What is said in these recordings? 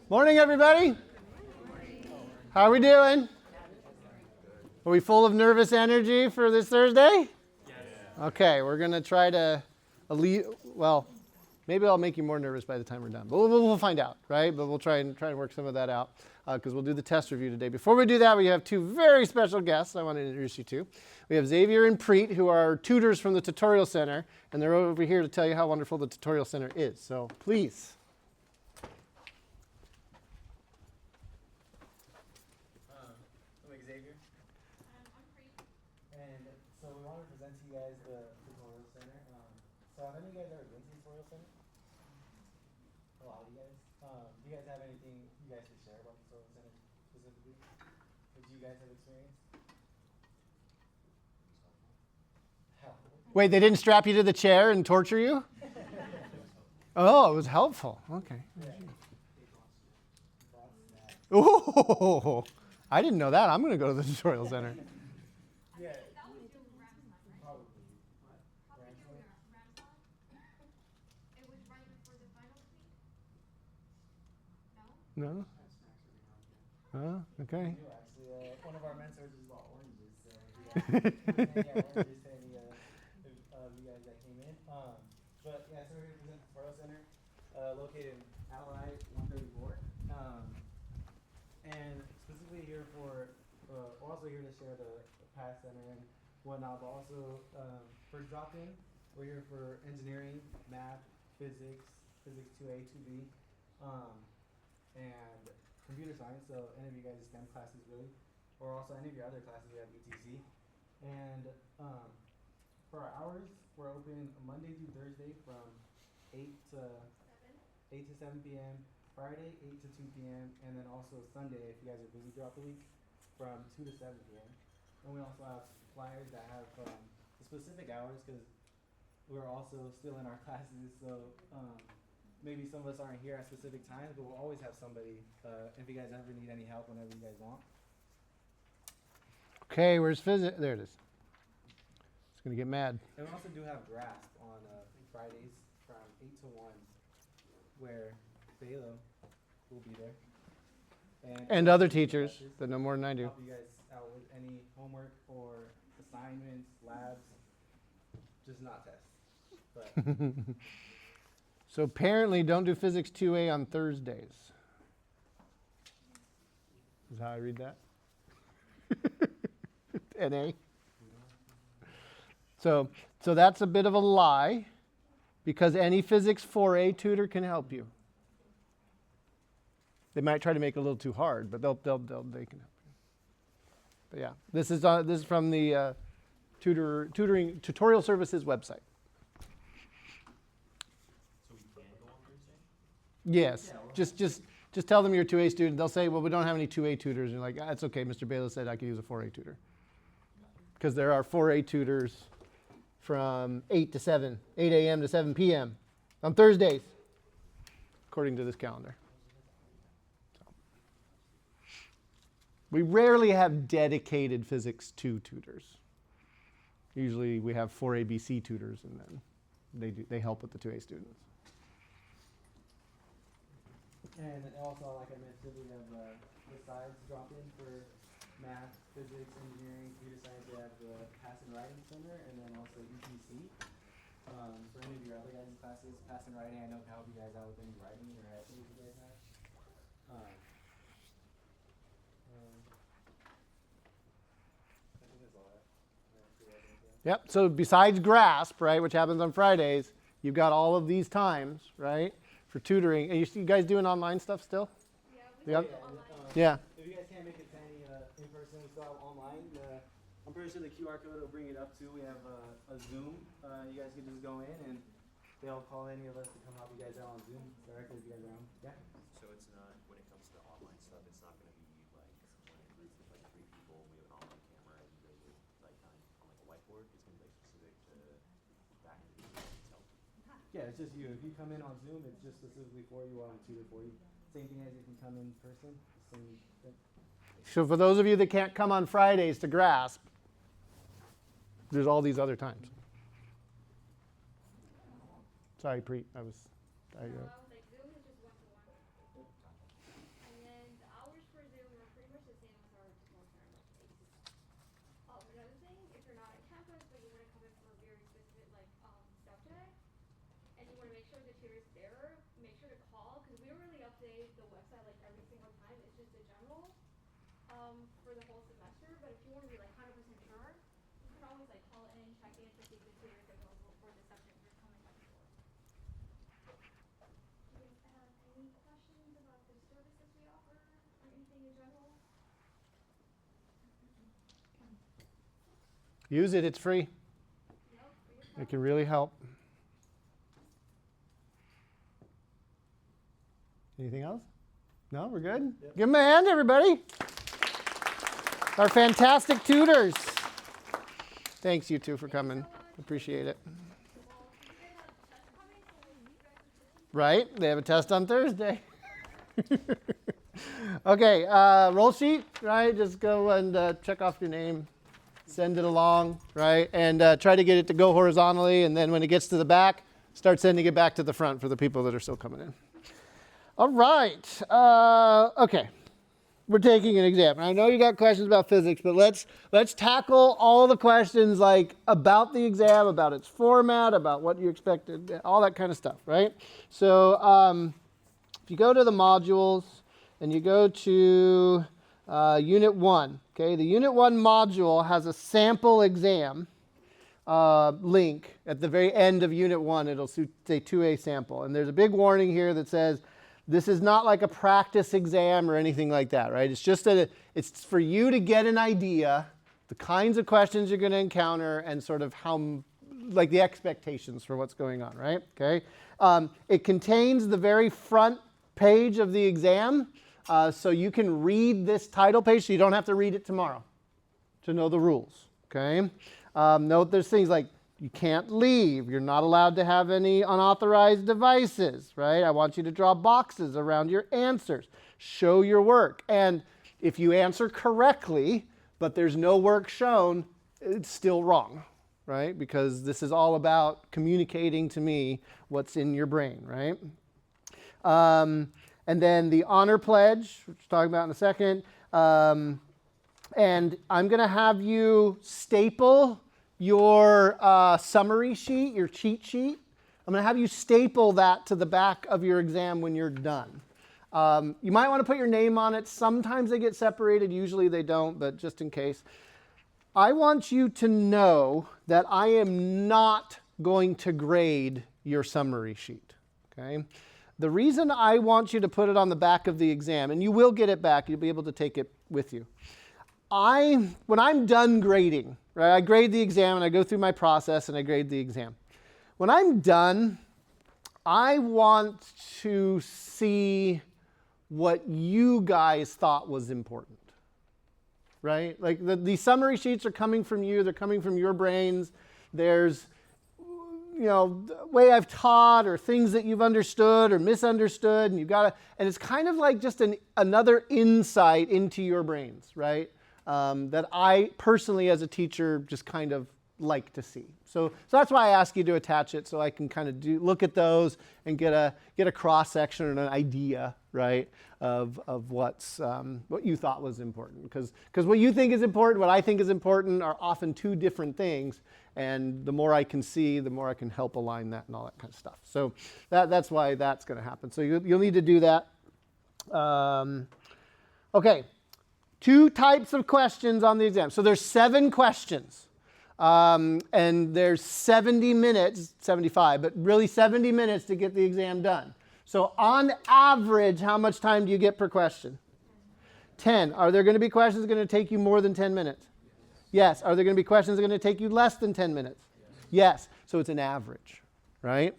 Morning, everybody. How are we doing? Are we full of nervous energy for this Thursday? Yes. Okay, we're going to try to, well, maybe I'll make you more nervous by the time we're done. But we'll find out, right? But we'll try and work some of that out because we'll do the test review today. Before we do that, we have two very special guests I want to introduce you to. We have Xavier and Preet, who are tutors from the Tutorial Center, and they're over here to tell you how wonderful the Tutorial Center is. So please. I'm Xavier. I'm Preet. And so we want to present to you guys the Tutorial Center. So have any of you guys ever been to the Tutorial Center? A lot of you guys. Do you guys have anything you guys could share about the Tutorial Center specifically? What you guys have experienced? Wait, they didn't strap you to the chair and torture you? Oh, it was helpful. Okay. Oh, I didn't know that. I'm going to go to the Tutorial Center. Yeah. That was doing Ramstein, right? Probably. How did you do Ramstein? It was right before the finals week? No? No? Oh, okay. Actually, one of our mentors is bought oranges. So oranges to any of you guys that came in. But yeah, so we're going to present the Tutorial Center, located in Ally 134. And specifically here for, we're also here to share the past center and whatnot, but also for drop-in, we're here for engineering, math, physics 2A, 2B, and computer science, so any of you guys' STEM classes really, or also any of your other classes, we have ETC. And for our hours, we're open Monday through Thursday from 8 to 7 p.m., Friday 8 to 2 p.m., and then also Sunday, if you guys are busy throughout the week, from 2 to 7 p.m. And we also have flyers that have the specific hours, because we're also still in our classes, so maybe some of us aren't here at specific times, but we'll always have somebody if you guys ever need any help whenever you guys want. Okay, where's physics? There it is. It's going to get mad. And we also do have GRASP on Fridays from 8 to 1, where Balogh will be there. And other teachers that know more than I do. Help you guys out with any homework or assignments, labs, just not tests. But So apparently don't do physics 2A on Thursdays. Is how I read that? NA. So that's a bit of a lie, because any physics 4A tutor can help you. They might try to make it a little too hard, but they can help you. But yeah, this is from the tutoring tutorial services website. So we can go on Thursday? Yes, just tell them you're a 2A student. They'll say, well, we don't have any 2A tutors. And you're like, that's okay. Mr. Balogh said I could use a 4A tutor. Because there are 4A tutors from 8 a.m. to 7 p.m. on Thursdays, according to this calendar. So. We rarely have dedicated physics 2 tutors. Usually we have 4ABC tutors, and then they help with the 2A students. and also, like I mentioned, we have the sides drop-in for math, physics, engineering, computer science. We have the Pass and Writing Center, and then also ETC. For any of your other guys' classes, Pass and Writing, I know can help you guys out with any writing or essays you guys have. I think that's all that. Yep, so besides GRASP, right, which happens on Fridays, you've got all of these times, right, for tutoring. And you guys doing online stuff still? Yeah, Yeah. If you guys can't make it to any in person, we still have online. I'm pretty sure the QR code will bring it up too. We have a Zoom. You guys can just go in and they'll call any of us to come help you guys out on Zoom directly if you guys are on. Yeah. So it's not, when it comes to the online stuff, it's not going to be like one group with like 3 people and we have an online camera and you guys are like on like a whiteboard. It's going to be like specific to that individual itself. Yeah, it's just you. If you come in on Zoom, it's just specifically for you or on tutor for you. Same thing as if you come in person. Same thing. So for those of you that can't come on Fridays to GRASP, there's all these other times. Sorry, Preet. I was. like Zoom is just 1-to-1. sure the tutor's there. Make sure to call, because we don't really update the website like every single time. It's just a general for the whole semester. But if you want to be like 100% sure, you can always like call in, check in to see if the tutor is available for the subject you're coming back for. Do you guys have any questions about the services we offer or anything in general? Use it, it's free. Nope, free of It can really help. Anything else? No, we're good? Yep. Give them a hand, everybody. Our fantastic tutors. Thanks, you two, for coming. Appreciate it. Right? They have a test on Thursday. Okay, roll sheet, right? Just go and check off your name. Send it along, right? And try to get it to go horizontally. And then when it gets to the back, start sending it back to the front for the people that are still coming in. All right. Okay. We're taking an exam. And I know you got questions about physics, but let's tackle all the questions like about the exam, about its format, about what you expected, all that kind of stuff, right? So if you go to the modules and you go to Unit 1, okay, the Unit 1 module has a sample exam link at the very end of Unit 1. It'll say 2A sample. And there's a big warning here that says this is not like a practice exam or anything like that, right? It's just that it's for you to get an idea, the kinds of questions you're going to encounter and sort of how, like the expectations for what's going on, right? Okay. It contains the very front page of the exam. So you can read this title page so you don't have to read it tomorrow to know the rules, okay? Note there's things like you can't leave. You're not allowed to have any unauthorized devices, right? I want you to draw boxes around your answers. Show your work. And if you answer correctly, but there's no work shown, it's still wrong, right? Because this is all about communicating to me what's in your brain, right? And then the honor pledge, which we'll talk about in a second. And I'm going to have you staple your summary sheet, your cheat sheet. I'm going to have you staple that to the back of your exam when you're done. You might want to put your name on it. Sometimes they get separated. Usually they don't, but just in case. I want you to know that I am not going to grade your summary sheet, okay? The reason I want you to put it on the back of the exam, and you will get it back, you'll be able to take it with you. When I'm done grading, right, I grade the exam and I go through my process and I grade the exam. When I'm done, I want to see what you guys thought was important, right? Like the summary sheets are coming from you, they're coming from your brains. There's the way I've taught or things that you've understood or misunderstood, and it's kind of like just another insight into your brains, right? That I personally as a teacher just kind of like to see. So that's why I ask you to attach it so I can kind of look at those and get a cross section and an idea, right, of what you thought was important. Because what you think is important, what I think is important are often two different things. And the more I can see, the more I can help align that and all that kind of stuff. So that's why that's going to happen. So you'll need to do that. Okay, 2 types of questions on the exam. So there's 7 questions. And there's 70 minutes, 75, but really 70 minutes to get the exam done. So on average, how much time do you get per question? 10. Are there going to be questions going to take you more than 10 minutes? Yes. Are there going to be questions that are going to take you less than 10 minutes? Yes. So it's an average, right?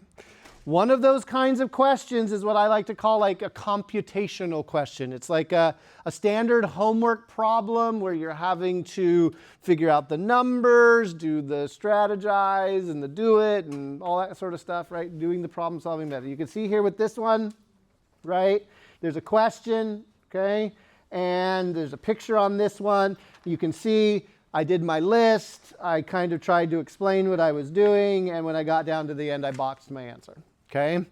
One of those kinds of questions is what I like to call like a computational question. It's like a standard homework problem where you're having to figure out the numbers, do the strategize and the do it and all that sort of stuff, right? Doing the problem solving method. You can see here with this one, right? There's a question, okay? And there's a picture on this one. You can see I did my list. I kind of tried to explain what I was doing. And when I got down to the end, I boxed my answer. Okay?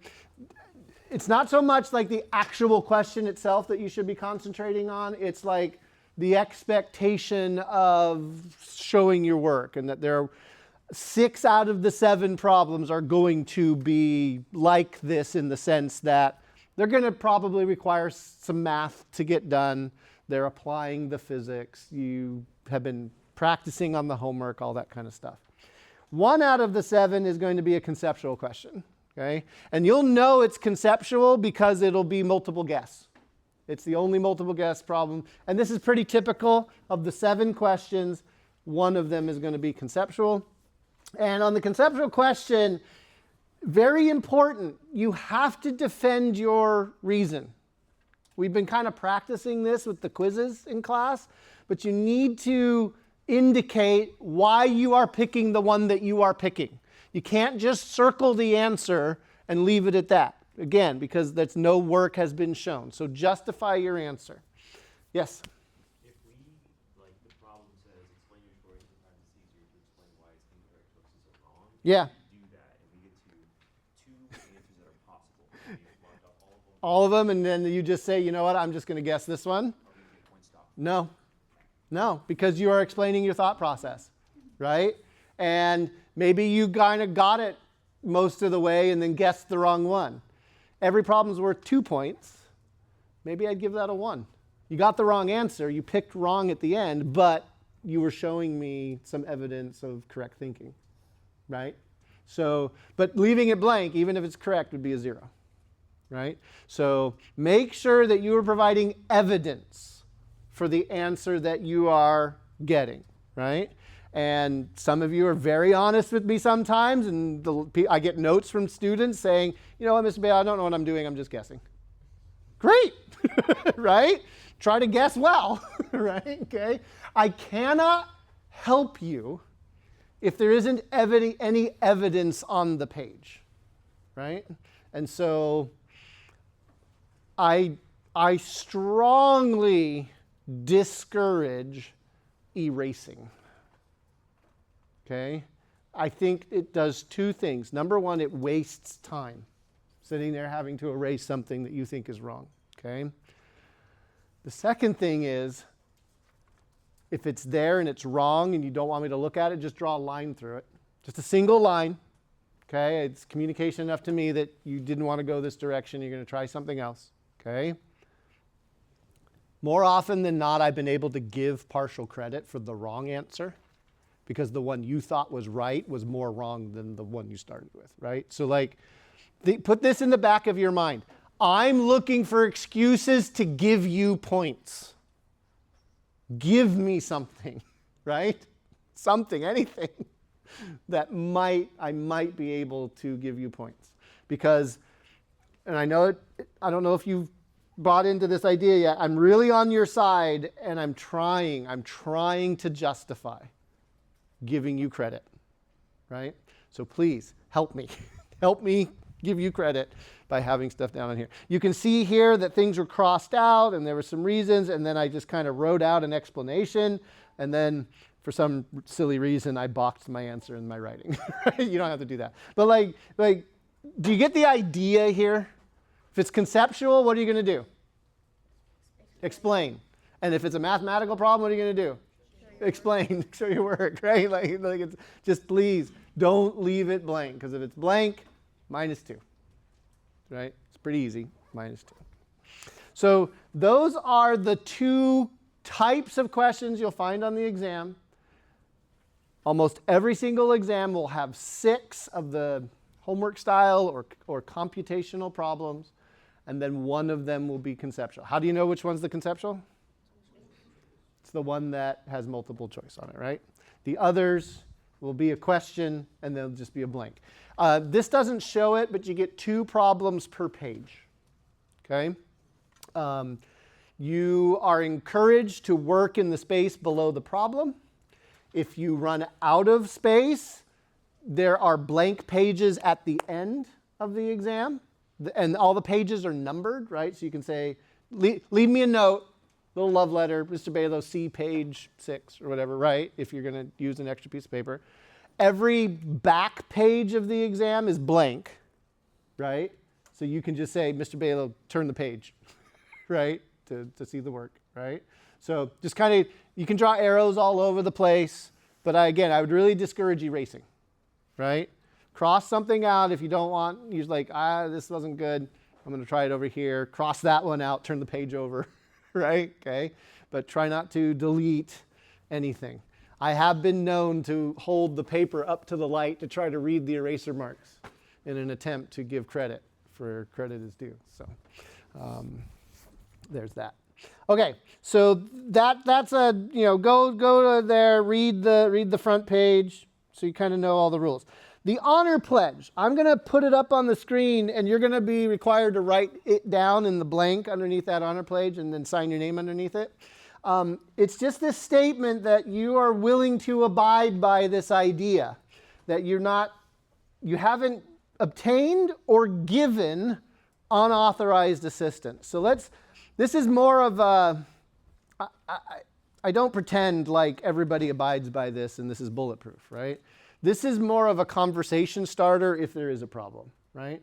It's not so much like the actual question itself that you should be concentrating on. It's like the expectation of showing your work and that there 6 out of the 7 problems are going to be like this in the sense that they're going to probably require some math to get done. They're applying the physics. You have been practicing on the homework, all that kind of stuff. 1 out of the 7 is going to be a conceptual question, okay? And you'll know it's conceptual because it'll be multiple guess. It's the only multiple guess problem. And this is pretty typical of the 7 questions. 1 of them is going to be conceptual. And on the conceptual question, very important, you have to defend your reason. We've been kind of practicing this with the quizzes in class, but you need to indicate why you are picking the one that you are picking. You can't just circle the answer and leave it at that. Again, because that's no work has been shown. So justify your answer. Yes? If we, like the problem says, explain your choice, sometimes it's easier to explain why its incorrect choices are wrong. Yeah. We do that, and we get to 2 answers that are possible. We just mark up all of them. All of them, and then you just say, you know what, I'm just going to guess this one. Are we gonna get points stopped? No. No, because you are explaining your thought process, right? And maybe you kind of got it most of the way and then guessed the wrong one. Every problem's worth 2 points. Maybe I'd give that a 1. You got the wrong answer. You picked wrong at the end, but you were showing me some evidence of correct thinking, right? So, but leaving it blank, even if it's correct, would be a 0, right? So make sure that you are providing evidence for the answer that you are getting, right? And some of you are very honest with me sometimes, and I get notes from students saying, you know what, Mr. Balogh, I don't know what I'm doing, I'm just guessing. Great, right? Try to guess well, right? Okay. I cannot help you if there isn't any evidence on the page, right? And so I strongly discourage erasing. Okay? I think it does 2 things. Number 1, it wastes time sitting there having to erase something that you think is wrong. Okay? The second thing is, if it's there and it's wrong and you don't want me to look at it, just draw a line through it. Just a single line. Okay? It's communication enough to me that you didn't want to go this direction. You're going to try something else. Okay? More often than not, I've been able to give partial credit for the wrong answer because the one you thought was right was more wrong than the one you started with, right? So put this in the back of your mind. I'm looking for excuses to give you points. Give me something, right? Something, anything that I might be able to give you points. Because, and I don't know if you've bought into this idea yet. I'm really on your side, and I'm trying to justify giving you credit, right? So please help me. Help me give you credit by having stuff down on here. You can see here that things were crossed out and there were some reasons, and then I just kind of wrote out an explanation, and then for some silly reason I boxed my answer in my writing. You don't have to do that. But do you get the idea here? If it's conceptual, what are you going to do? Explain. And if it's a mathematical problem, what are you going to do? Explain. Show your work, right? It's just please don't leave it blank, because if it's blank, -2, right? It's pretty easy, -2. So those are the 2 types of questions you'll find on the exam. Almost every single exam will have 6 of the homework style or computational problems, and then 1 of them will be conceptual. How do you know which one's the conceptual? It's the one that has multiple choice on it, right? The others will be a question, and they'll just be a blank. This doesn't show it, but you get 2 problems per page, okay? You are encouraged to work in the space below the problem. If you run out of space, there are blank pages at the end of the exam, and all the pages are numbered, right? So you can say, leave me a note, little love letter, Mr. Balogh, see page 6 or whatever, right? If you're going to use an extra piece of paper. Every back page of the exam is blank, right? So you can just say, Mr. Balogh, turn the page, right? To see the work, right? So just kind of, you can draw arrows all over the place, but I would really discourage erasing. right? Cross something out if you don't want, you're like, this wasn't good. I'm going to try it over here. Cross that one out, turn the page over, right? Okay. But try not to delete anything. I have been known to hold the paper up to the light to try to read the eraser marks in an attempt to give credit for credit is due. So there's that. Okay, so that's a, go to there, read the front page so you kind of know all the rules. The honor pledge, I'm going to put it up on the screen and you're going to be required to write it down in the blank underneath that honor pledge and then sign your name underneath it. It's just this statement that you are willing to abide by this idea, that you haven't obtained or given unauthorized assistance. So this is more of a, I don't pretend like everybody abides by this and this is bulletproof, right? This is more of a conversation starter if there is a problem, right?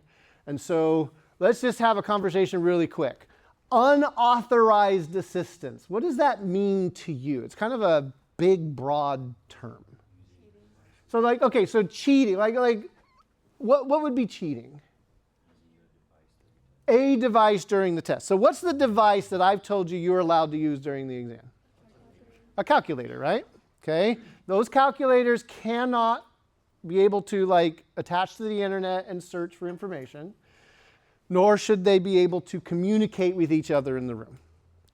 And so let's just have a conversation really quick. Unauthorized assistance. What does that mean to you? It's kind of a big, broad term. So so cheating, what would be cheating? A device during the test. So what's the device that I've told you you're allowed to use during the exam? A calculator, right? Okay. Those calculators cannot be able to attach to the internet and search for information, nor should they be able to communicate with each other in the room.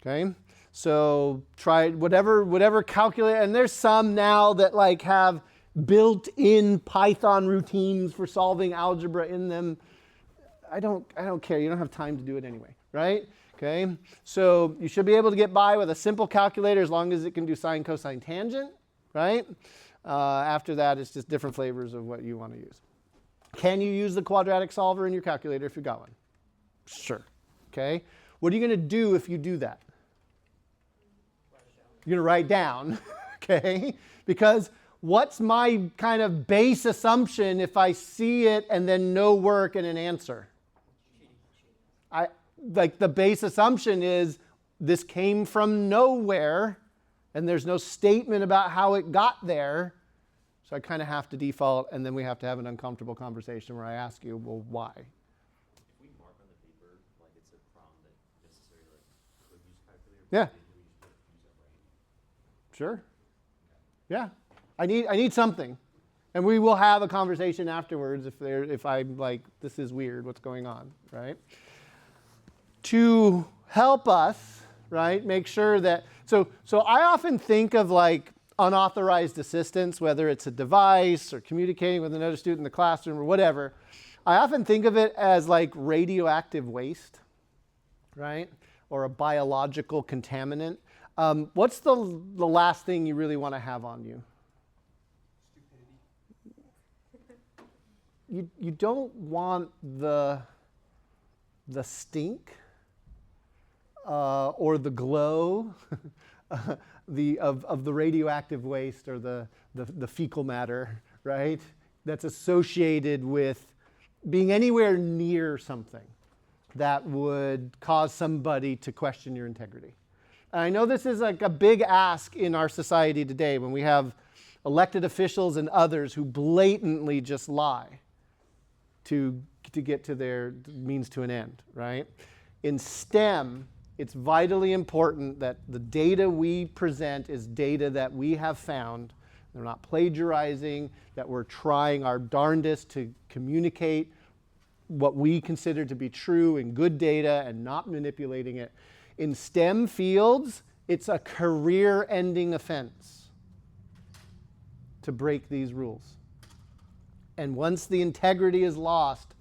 Okay. So try whatever calculator, and there's some now that have built-in Python routines for solving algebra in them. I don't care. You don't have time to do it anyway, right? Okay. So you should be able to get by with a simple calculator as long as it can do sine, cosine, tangent, right? After that, it's just different flavors of what you want to use. Can you use the quadratic solver in your calculator if you got one? Sure. Okay. What are you going to do if you do that? You're going to write down, okay? Because what's my kind of base assumption if I see it and then no work and an answer? The base assumption is this came from nowhere and there's no statement about how it got there. So I kind of have to default, and then we have to have an uncomfortable conversation where I ask you, well, why? If we mark on the paper it's a problem that necessarily could use calculator, Yeah. we just use that, right? Sure. Yeah. I need something. And we will have a conversation afterwards if I'm like, this is weird, what's going on, right? To help us, right, make sure that, so I often think of unauthorized assistance, whether it's a device or communicating with another student in the classroom or whatever. I often think of it as radioactive waste, right? Or a biological contaminant. What's the last thing you really want to have on you? You don't want the stink or the glow of the radioactive waste or the fecal matter, right? That's associated with being anywhere near something that would cause somebody to question your integrity. And I know this is a big ask in our society today when we have elected officials and others who blatantly just lie to get to their means to an end, right? In STEM, it's vitally important that the data we present is data that we have found. They're not plagiarizing, that we're trying our darndest to communicate what we consider to be true and good data and not manipulating it. In STEM fields, it's a career-ending offense to break these rules. And once the integrity is lost,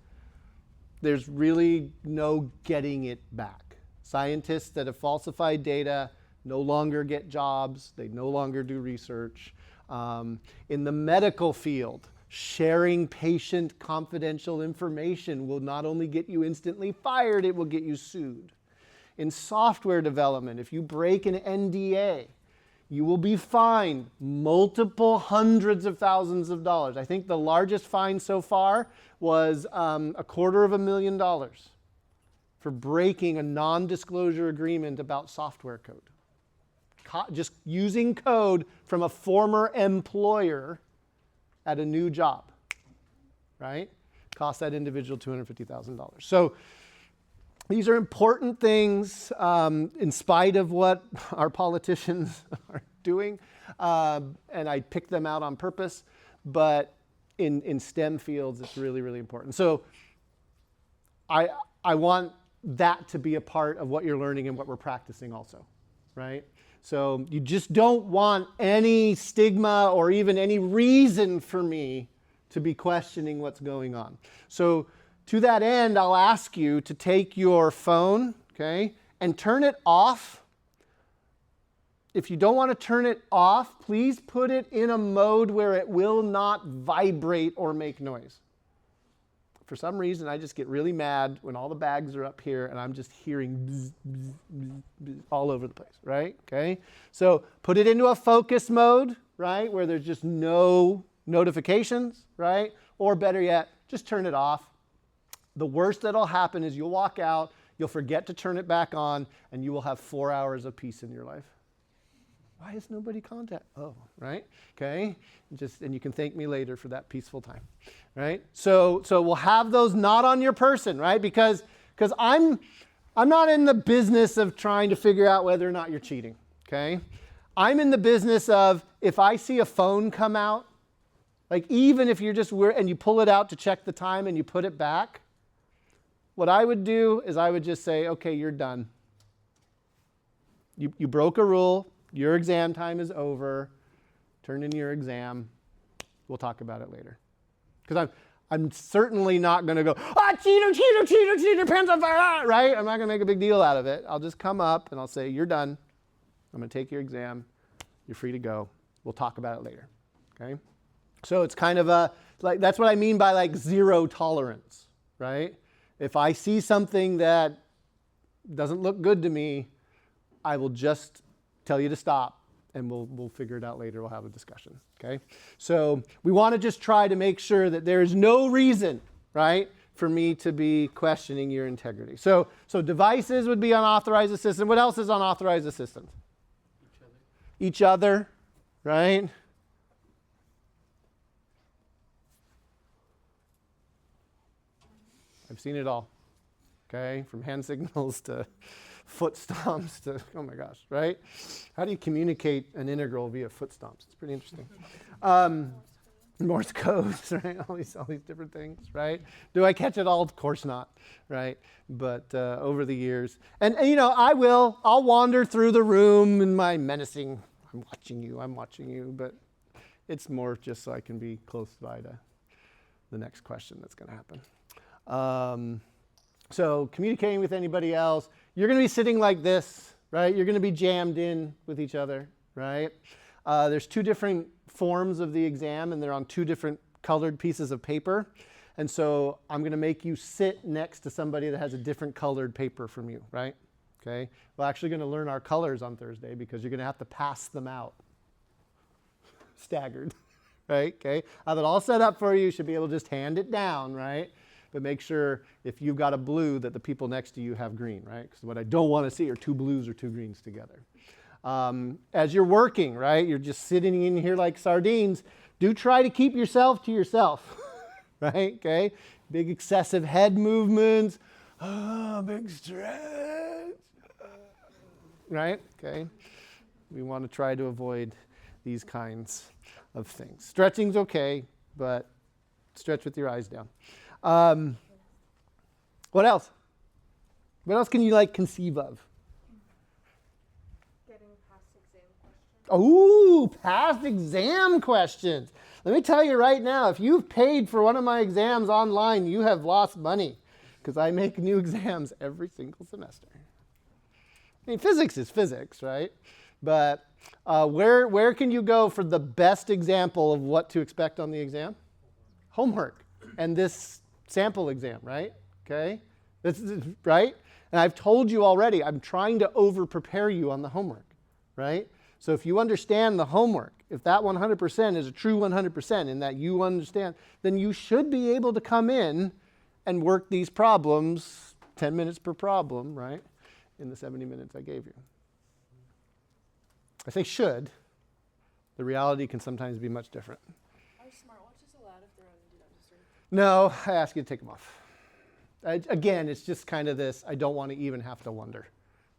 there's really no getting it back. Scientists that have falsified data no longer get jobs. They no longer do research. In the medical field, sharing patient confidential information will not only get you instantly fired, it will get you sued. In software development, if you break an NDA, you will be fined multiple hundreds of thousands of dollars. I think the largest fine so far was $250,000 for breaking a non-disclosure agreement about software code. Just using code from a former employer at a new job. right? Cost that individual $250,000. So these are important things in spite of what our politicians are doing. And I picked them out on purpose. But in STEM fields, it's really, really important. So I want that to be a part of what you're learning and what we're practicing also, right? So you just don't want any stigma or even any reason for me to be questioning what's going on. So to that end, I'll ask you to take your phone, okay, and turn it off. If you don't want to turn it off, please put it in a mode where it will not vibrate or make noise. For some reason, I just get really mad when all the bags are up here and I'm just hearing bzz, bzz, bzz, bzz all over the place, right? Okay? So put it into a focus mode, right, where there's just no notifications, right? Or better yet, just turn it off. The worst that'll happen is you'll walk out, you'll forget to turn it back on, and you will have 4 hours of peace in your life. Why is nobody contact? Oh, right? Okay. And you can thank me later for that peaceful time, right? So we'll have those not on your person, right? Because I'm not in the business of trying to figure out whether or not you're cheating, okay? I'm in the business of if I see a phone come out, like even if you're just and you pull it out to check the time and you put it back, what I would do is I would just say, okay, you're done. You broke a rule. Your exam time is over. Turn in your exam. We'll talk about it later. Because I'm certainly not going to go, cheater, pants on fire, right? I'm not going to make a big deal out of it. I'll just come up and I'll say, you're done. I'm going to take your exam. You're free to go. We'll talk about it later, okay? So it's kind of that's what I mean by like zero tolerance, right? If I see something that doesn't look good to me, I will just tell you to stop, and we'll figure it out later. We'll have a discussion, okay? So we want to just try to make sure that there is no reason, right, for me to be questioning your integrity. So devices would be unauthorized assistant. What else is unauthorized assistant? Each other, right? I've seen it all, okay? From hand signals to foot stomps to, oh my gosh, right? How do you communicate an integral via foot stomps? It's pretty interesting. Morse codes, right? All these different things, right? Do I catch it all? Of course not, right? But over the years, and you know, I'll wander through the room in my menacing, I'm watching you, but it's more just so I can be close by to the next question that's going to happen. So communicating with anybody else, you're going to be sitting like this, right? You're going to be jammed in with each other, right? There's 2 different forms of the exam, and they're on 2 different colored pieces of paper. And so I'm going to make you sit next to somebody that has a different colored paper from you, right? Okay. We're actually going to learn our colors on Thursday because you're going to have to pass them out. Staggered, right? Okay. I have it all set up for you. You should be able to just hand it down, right? But make sure if you've got a blue that the people next to you have green, right? Because what I don't want to see are 2 blues or 2 greens together. As you're working, right? You're just sitting in here like sardines. Do try to keep yourself to yourself, right? Okay. Big excessive head movements. Big stretch. Right? Okay. We want to try to avoid these kinds of things. Stretching's okay, but stretch with your eyes down. What else? What else can you like conceive of? Getting past exam questions. Oh, past exam questions. Let me tell you right now, if you've paid for one of my exams online, you have lost money because I make new exams every single semester. I mean, physics is physics, right? But where can you go for the best example of what to expect on the exam? Homework. And this sample exam, right? Okay? This is, right? And I've told you already, I'm trying to over-prepare you on the homework, right? So if you understand the homework, if that 100% is a true 100% in that you understand, then you should be able to come in and work these problems, 10 minutes per problem, right? In the 70 minutes I gave you. I say should. The reality can sometimes be much different. Are smartwatches allowed if they're on do not disturb? No, I ask you to take them off. Again, it's just kind of this, I don't want to even have to wonder,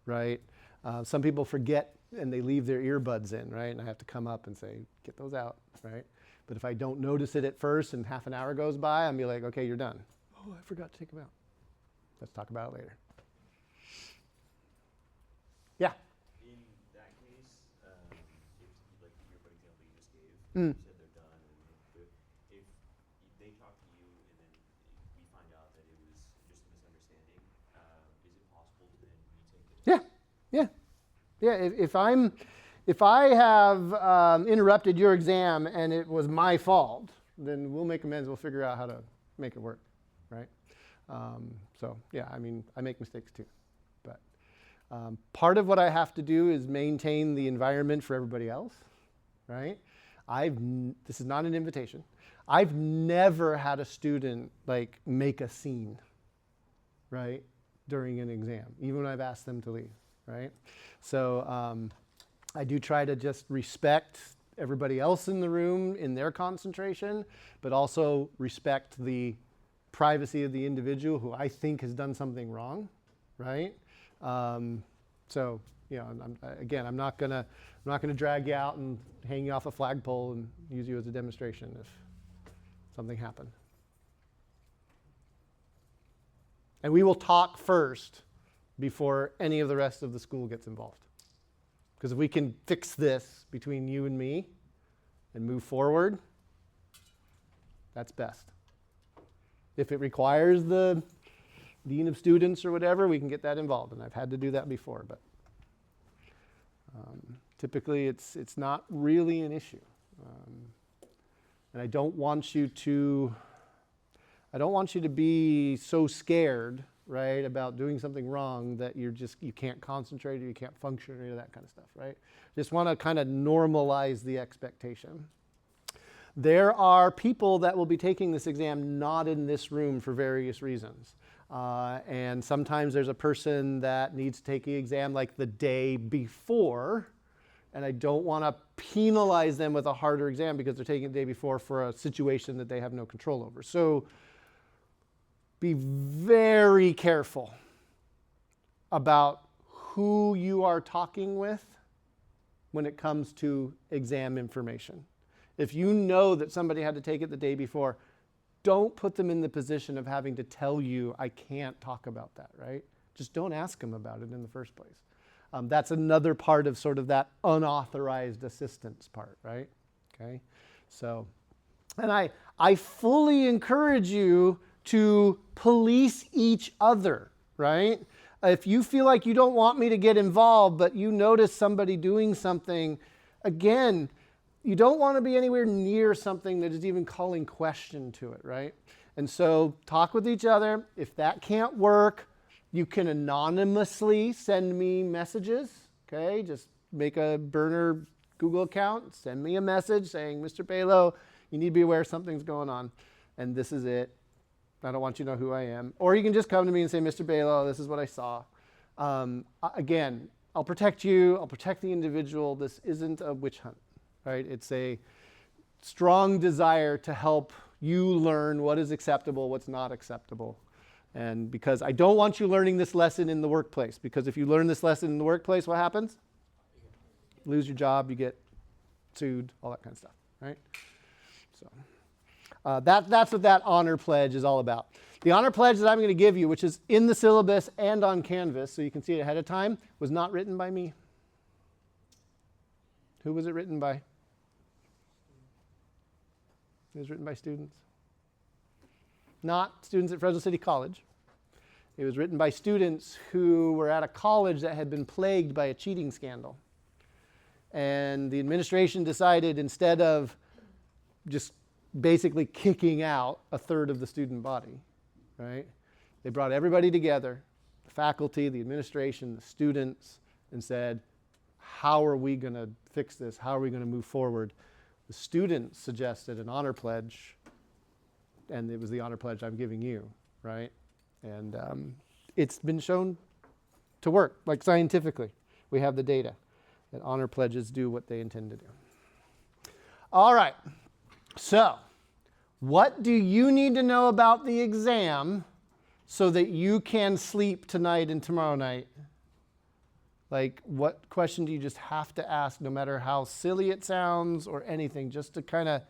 right? Some people forget and they leave their earbuds in, right? And I have to come up and say, get those out, right? But if I don't notice it at first and half an hour goes by, I'm be like, okay, you're done. Oh, I forgot to take them out. Let's talk about it later. Yeah? In that case, if like your buddy example you just gave, Mm. you said they're done, and if they talk to you and then we find out that it was just a misunderstanding, is it possible to then retake it? Yeah, yeah. Yeah, if I have interrupted your exam and it was my fault, then we'll make amends. We'll figure out how to make it work, right? So yeah, I mean, I make mistakes too, but part of what I have to do is maintain the environment for everybody else, right? This is not an invitation. I've never had a student like make a scene, right, during an exam, even when I've asked them to leave, right? So I do try to just respect everybody else in the room in their concentration, but also respect the privacy of the individual who I think has done something wrong, right? So, you know, I'm not gonna drag you out and hang you off a flagpole and use you as a demonstration if something happened. And we will talk first before any of the rest of the school gets involved. Because if we can fix this between you and me and move forward, that's best. If it requires the dean of students or whatever, we can get that involved. And I've had to do that before, but typically it's not really an issue. And I don't want you to be so scared, right, about doing something wrong that you can't concentrate or you can't function or any of that kind of stuff, right? Just want to kind of normalize the expectation. There are people that will be taking this exam not in this room for various reasons. And sometimes there's a person that needs to take the exam like the day before, and I don't want to penalize them with a harder exam because they're taking it the day before for a situation that they have no control over. So be very careful about who you are talking with when it comes to exam information. If you know that somebody had to take it the day before, don't put them in the position of having to tell you, I can't talk about that, right? Just don't ask them about it in the first place. That's another part of sort of that unauthorized assistance part, right? Okay, so, and I fully encourage you to police each other, right? If you feel like you don't want me to get involved, but you notice somebody doing something, again, you don't want to be anywhere near something that is even calling question to it, right? And so talk with each other. If that can't work, you can anonymously send me messages, okay? Just make a burner Google account, send me a message saying, Mr. Balogh, you need to be aware something's going on, and this is it. I don't want you to know who I am. Or you can just come to me and say, Mr. Balogh, this is what I saw. Again, I'll protect you. I'll protect the individual. This isn't a witch hunt, right? It's a strong desire to help you learn what is acceptable, what's not acceptable. And because I don't want you learning this lesson in the workplace, because if you learn this lesson in the workplace, what happens? Lose your job, you get sued, all that kind of stuff, right? So that's what that honor pledge is all about. The honor pledge that I'm going to give you, which is in the syllabus and on Canvas, so you can see it ahead of time, was not written by me. Who was it written by? It was written by students. Not students at Fresno City College. It was written by students who were at a college that had been plagued by a cheating scandal. And the administration decided, instead of just basically kicking out a third of the student body, right? They brought everybody together, the faculty, the administration, the students, and said, how are we going to fix this? How are we going to move forward? The students suggested an honor pledge, and it was the honor pledge I'm giving you, right? And it's been shown to work, like scientifically. We have the data that honor pledges do what they intend to do. All right, so What do you need to know about the exam so that you can sleep tonight and tomorrow night? Like, what question do you just have to ask, no matter how silly it sounds or anything, just to kind of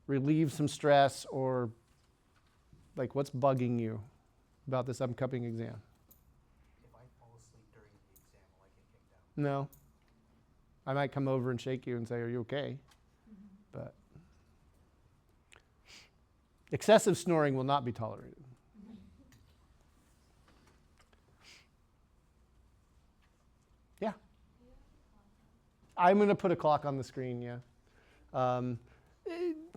relieve some stress, or like, what's bugging you about this upcoming exam? If I fall asleep during the exam, will I get kicked out? No. I might come over and shake you and say, are you okay? But excessive snoring will not be tolerated. Yeah. I'm going to put a clock on the screen, yeah.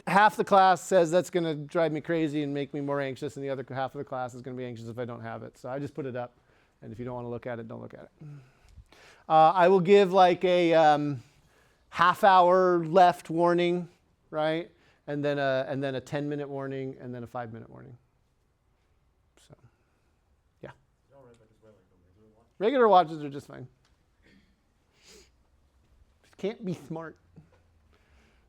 Half the class says that's going to drive me crazy and make me more anxious, and the other half of the class is going to be anxious if I don't have it. So I just put it up, and if you don't want to look at it, don't look at it. I will give like a half-hour left warning, right? And then a 10-minute warning, and then a 5-minute warning. So, yeah. Regular watches are just fine. Can't be smart.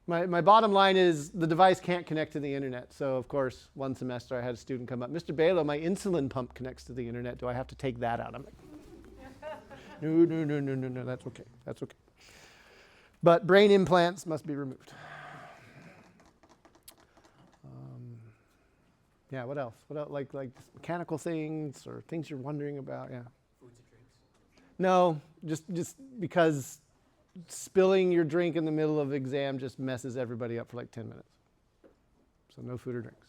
My bottom line is the device can't connect to the internet. So, of course, one semester I had a student come up, Mr. Balogh, my insulin pump connects to the internet. Do I have to take that out? I'm like, no, that's okay. That's okay. But brain implants must be removed. Yeah, what else? What else? Like mechanical things or things you're wondering about? Yeah. Foods and drinks? No, just because spilling your drink in the middle of exam just messes everybody up for like 10 minutes. So no food or drinks.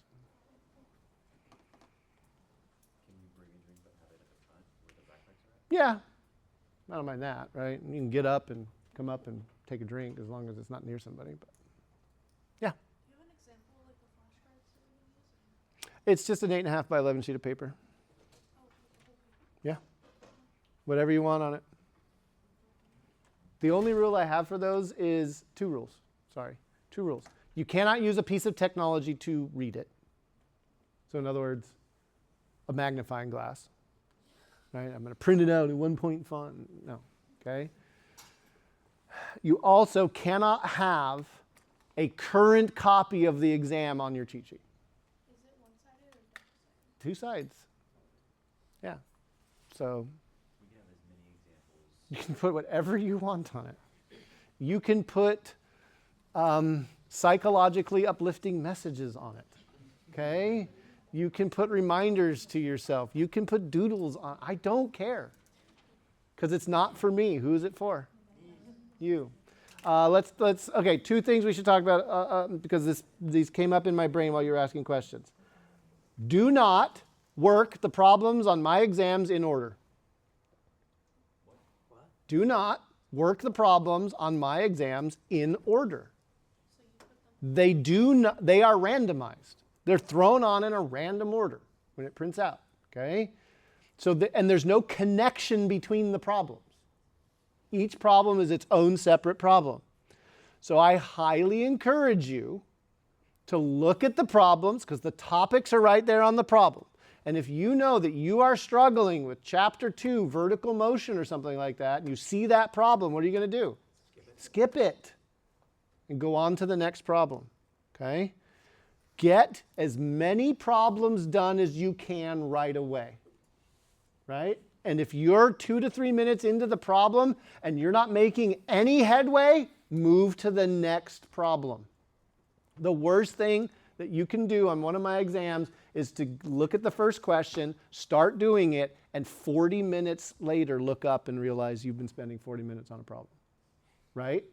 Can you bring a drink but have it at the front where the backpacks are at? Yeah, I don't mind that, right? You can get up and come up and take a drink as long as it's not near somebody. But yeah. Do you have an example like the flashcards that we're going to use? It's just an 8.5 by 11 sheet of paper. Yeah. Whatever you want on it. The only rule I have for those is two rules. You cannot use a piece of technology to read it. So in other words, a magnifying glass. Right? I'm going to print it out in 1-point font. No. Okay? You also cannot have a current copy of the exam on your cheat sheet. Is it one-sided or double-sided? 2 sides. Yeah. So We can have as many examples. you can put whatever you want on it. You can put psychologically uplifting messages on it. Okay? You can put reminders to yourself. You can put doodles on. I don't care. Because it's not for me. Who is it for? You. Okay, 2 things we should talk about because these came up in my brain while you were asking questions. Do not work the problems on my exams in order. What? Do not work the problems on my exams in order. They are randomized. They're thrown on in a random order when it prints out. Okay? And there's no connection between the problems. Each problem is its own separate problem. So I highly encourage you to look at the problems because the topics are right there on the problem. And if you know that you are struggling with chapter 2, vertical motion or something like that, and you see that problem, what are you going to do? Skip it. And go on to the next problem. Okay? Get as many problems done as you can right away. Right? And if you're 2 to 3 minutes into the problem and you're not making any headway, move to the next problem. The worst thing that you can do on one of my exams is to look at the first question, start doing it, and 40 minutes later look up and realize you've been spending 40 minutes on a problem. Right?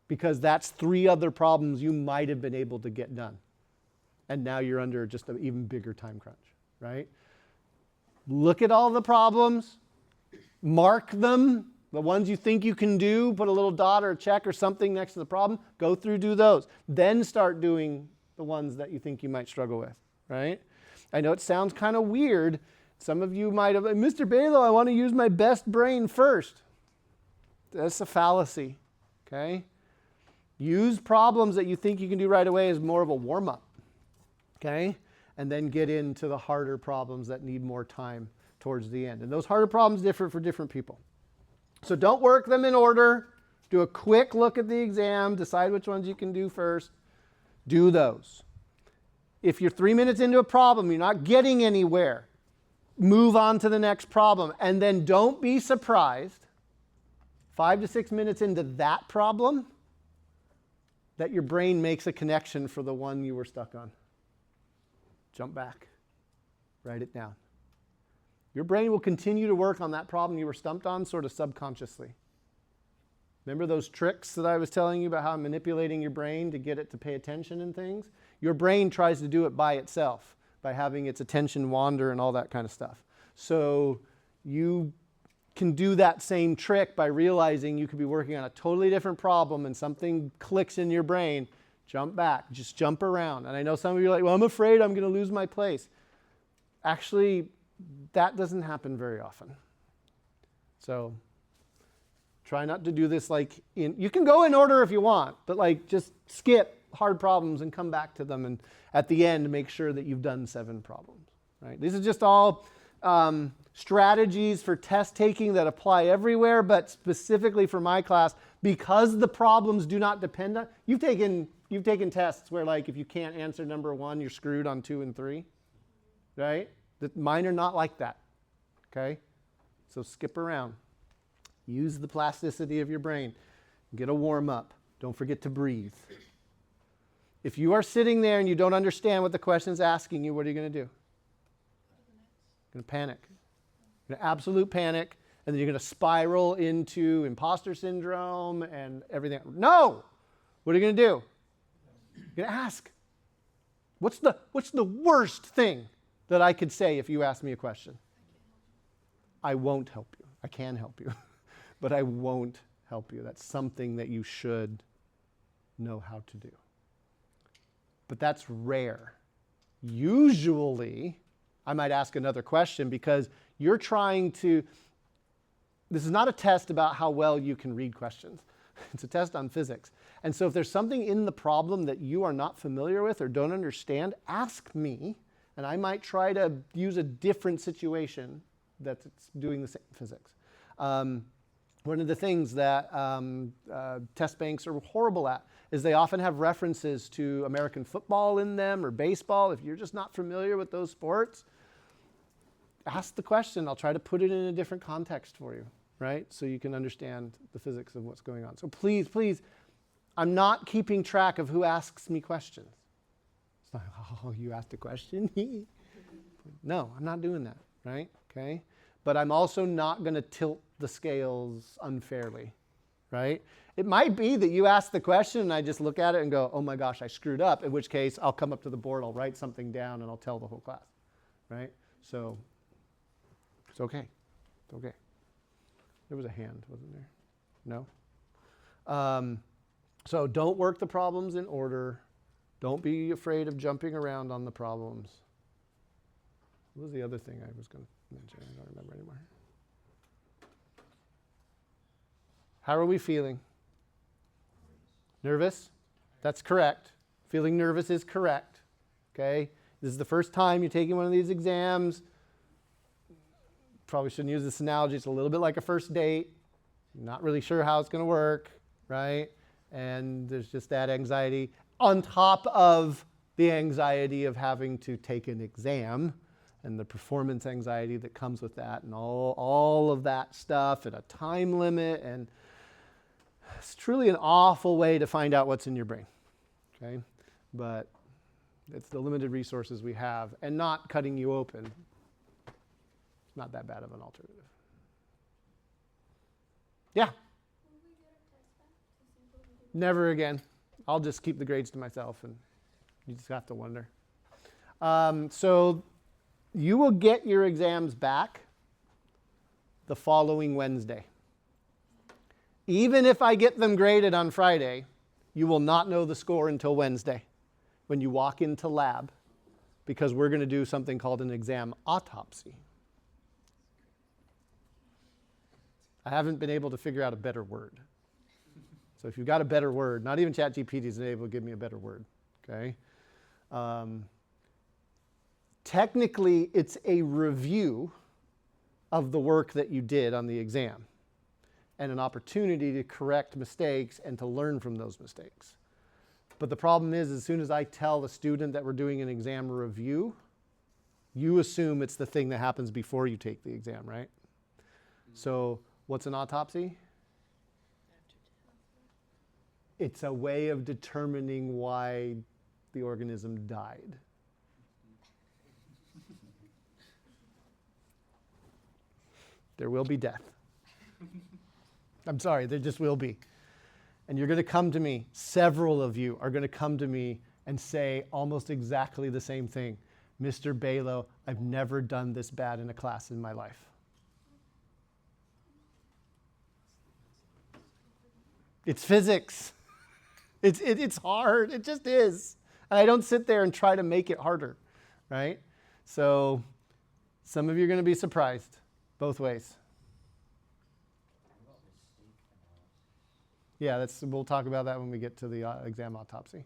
Because that's 3 other problems you might have been able to get done. And now you're under just an even bigger time crunch. Right? Look at all the problems, mark them, the ones you think you can do, put a little dot or a check or something next to the problem, go through, do those. Then start doing the ones that you think you might struggle with, right? I know it sounds kind of weird. Some of you might have, Mr. Balogh, I want to use my best brain first. That's a fallacy, okay? Use problems that you think you can do right away as more of a warm-up, okay? And then get into the harder problems that need more time towards the end. And those harder problems differ for different people. So don't work them in order. Do a quick look at the exam. Decide which ones you can do first. Do those. If you're 3 minutes into a problem, you're not getting anywhere, move on to the next problem. And then don't be surprised, 5 to 6 minutes into that problem, that your brain makes a connection for the one you were stuck on. Jump back. Write it down. Your brain will continue to work on that problem you were stumped on sort of subconsciously. Remember those tricks that I was telling you about how I'm manipulating your brain to get it to pay attention and things? Your brain tries to do it by itself, by having its attention wander and all that kind of stuff. So you can do that same trick by realizing you could be working on a totally different problem and something clicks in your brain. Jump back. Just jump around. And I know some of you are like, well, I'm afraid I'm going to lose my place. Actually, that doesn't happen very often. So try not to do this you can go in order if you want, but just skip hard problems and come back to them, and at the end make sure that you've done 7 problems. Right? These are just all strategies for test taking that apply everywhere, but specifically for my class, because the problems do not depend on. You've taken tests where if you can't answer number 1, you're screwed on 2 and 3, right? Mine are not like that. Okay, so skip around. Use the plasticity of your brain. Get a warm up. Don't forget to breathe. If you are sitting there and you don't understand what the question is asking you, what are you going to do? You're going to panic. You're going to absolute panic, and then you're going to spiral into imposter syndrome and everything. No! What are you going to do? You're going to ask. What's the worst thing that I could say if you asked me a question? I won't help you. I can help you. But I won't help you. That's something that you should know how to do. But that's rare. Usually, I might ask another question because you're trying to, this is not a test about how well you can read questions. It's a test on physics. And so if there's something in the problem that you are not familiar with or don't understand, ask me, and I might try to use a different situation that's doing the same physics. One of the things that test banks are horrible at is they often have references to American football in them or baseball. If you're just not familiar with those sports, ask the question. I'll try to put it in a different context for you, right? So you can understand the physics of what's going on. So please, I'm not keeping track of who asks me questions. It's not, oh, you asked a question? No, I'm not doing that, right? Okay? But I'm also not going to tilt the scales unfairly, right? It might be that you ask the question and I just look at it and go, oh my gosh, I screwed up, in which case I'll come up to the board, I'll write something down, and I'll tell the whole class, right? So it's okay. It's okay. There was a hand, wasn't there? No? So don't work the problems in order. Don't be afraid of jumping around on the problems. What was the other thing I was going to mention? I don't remember anymore. How are we feeling? Nervous? That's correct. Feeling nervous is correct. Okay? This is the first time you're taking one of these exams. Probably shouldn't use this analogy. It's a little bit like a first date. You're not really sure how it's going to work, right? And there's just that anxiety on top of the anxiety of having to take an exam and the performance anxiety that comes with that and all of that stuff and a time limit. And it's truly an awful way to find out what's in your brain, okay? But it's the limited resources we have, and not cutting you open. It's not that bad of an alternative. Yeah? Will we get our test back to see what we did? Never again. I'll just keep the grades to myself, and you just have to wonder. So you will get your exams back the following Wednesday. Even if I get them graded on Friday, you will not know the score until Wednesday when you walk into lab, because we're going to do something called an exam autopsy. I haven't been able to figure out a better word. So if you've got a better word, not even ChatGPT is able to give me a better word, okay? Technically, it's a review of the work that you did on the exam and an opportunity to correct mistakes and to learn from those mistakes. But the problem is, as soon as I tell the student that we're doing an exam review, you assume it's the thing that happens before you take the exam, right? So what's an autopsy? It's a way of determining why the organism died. There will be death. I'm sorry, there just will be. And you're going to come to me, several of you are going to come to me and say almost exactly the same thing. Mr. Balogh, I've never done this bad in a class in my life. It's physics. It's hard. It just is. And I don't sit there and try to make it harder, right? So some of you are going to be surprised both ways. Yeah, we'll talk about that when we get to the exam autopsy.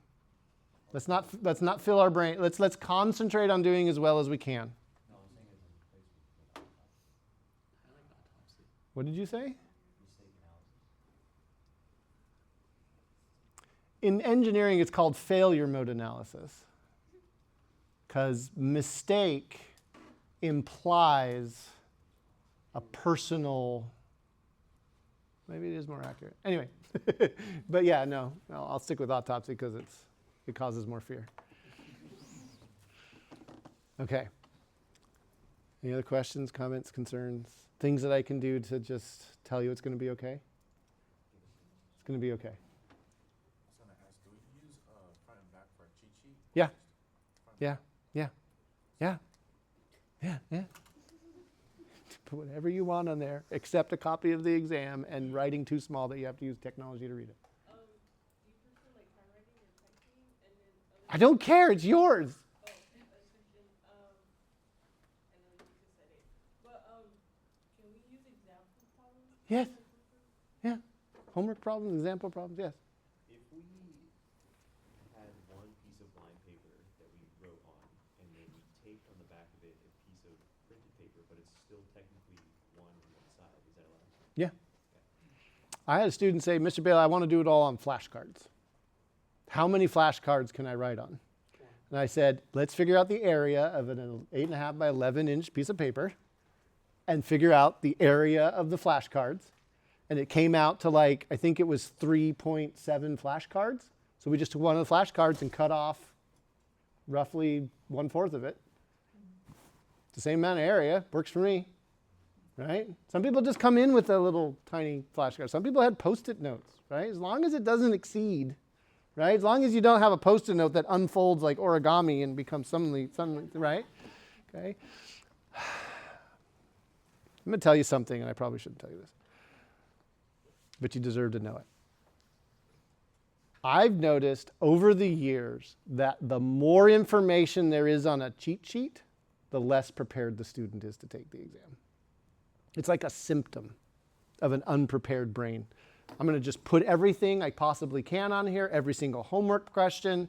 Let's not fill our brain. Let's concentrate on doing as well as we can. No, I'm saying it's in place with autopsy. I like autopsy. What did you say? Mistake analysis. In engineering, it's called failure mode analysis. Because mistake implies a personal, maybe it is more accurate. Anyway, but yeah, no, I'll stick with autopsy because it causes more fear. Okay. Any other questions, comments, concerns? Things that I can do to just tell you it's going to be okay? It's going to be okay. I was going to ask, do we use front and back for a cheat sheet? Yeah. Yeah. Yeah. Yeah. Yeah. Yeah. Put whatever you want on there, except a copy of the exam and writing too small that you have to use technology to read it. Do you prefer like handwriting or typing? And then I don't care. It's yours. I was thinking, I know you just said it, but can we use example problems? Yes. Yeah. Homework problems, example problems. Yes. If we had one piece of line paper that we wrote on, and then we taped on the back of it a piece of printed paper, but it's still technically one on one side, is that allowed? Yeah. I had a student say, Mr. Balogh, I want to do it all on flashcards. How many flashcards can I write on? And I said, let's figure out the area of an 8.5 by 11 inch piece of paper and figure out the area of the flashcards. And it came out to like, I think it was 3.7 flashcards. So we just took one of the flashcards and cut off roughly 1/4 of it. It's the same amount of area, works for me, right? Some people just come in with a little tiny flashcard. Some people had Post-it notes, right? As long as it doesn't exceed, right? As long as you don't have a Post-it note that unfolds like origami and becomes suddenly, right? Okay. I'm going to tell you something, and I probably shouldn't tell you this, but you deserve to know it. I've noticed over the years that the more information there is on a cheat sheet, the less prepared the student is to take the exam. It's like a symptom of an unprepared brain. I'm going to just put everything I possibly can on here, every single homework question,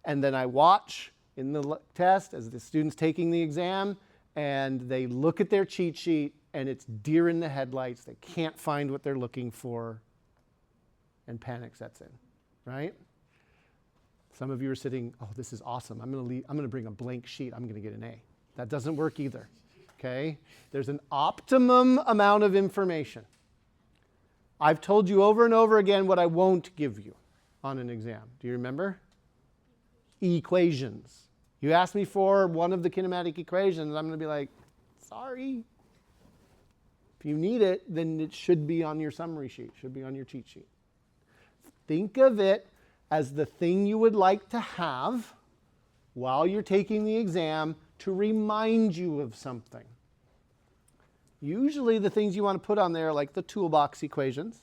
and then I watch in the test as the student's taking the exam, and they look at their cheat sheet, and it's deer in the headlights. They can't find what they're looking for, and panic sets in, right? Some of you are sitting, oh, this is awesome. I'm going to bring a blank sheet. I'm going to get an A. That doesn't work either, okay? There's an optimum amount of information. I've told you over and over again what I won't give you on an exam. Do you remember? Equations. You ask me for one of the kinematic equations, I'm going to be like, sorry. If you need it, then it should be on your summary sheet, should be on your cheat sheet. Think of it as the thing you would like to have while you're taking the exam to remind you of something. Usually the things you want to put on there are like the toolbox equations,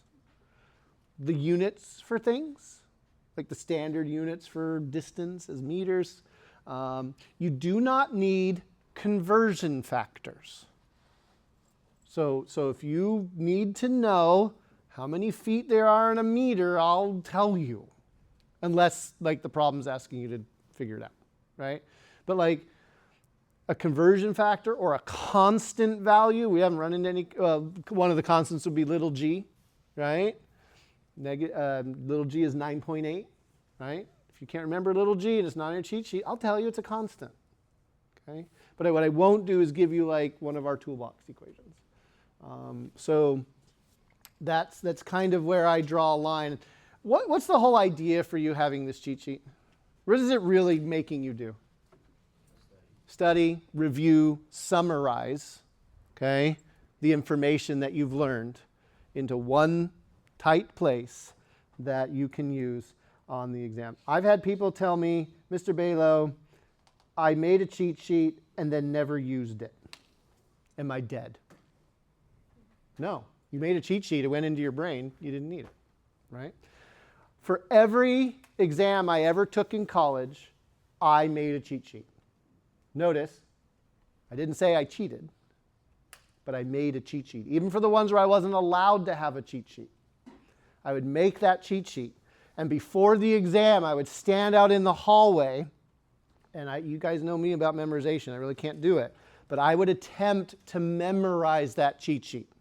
the units for things, like the standard units for distance as meters. You do not need conversion factors. So if you need to know how many feet there are in a meter, I'll tell you. Unless like the problem's asking you to figure it out, right? But like a conversion factor or a constant value, we haven't run into any, one of the constants would be little g, right? Little g is 9.8, right? If you can't remember little g and it's not in your cheat sheet, I'll tell you it's a constant. Okay? But what I won't do is give you like one of our toolbox equations. So that's kind of where I draw a line. What's the whole idea for you having this cheat sheet? What is it really making you do? Study, review, summarize, okay, the information that you've learned into one tight place that you can use on the exam. I've had people tell me, Mr. Balogh, I made a cheat sheet and then never used it. Am I dead? No. You made a cheat sheet, it went into your brain, you didn't need it, right? For every exam I ever took in college, I made a cheat sheet. Notice, I didn't say I cheated, but I made a cheat sheet. Even for the ones where I wasn't allowed to have a cheat sheet. I would make that cheat sheet. And before the exam, I would stand out in the hallway, and you guys know me about memorization, I really can't do it, but I would attempt to memorize that cheat sheet.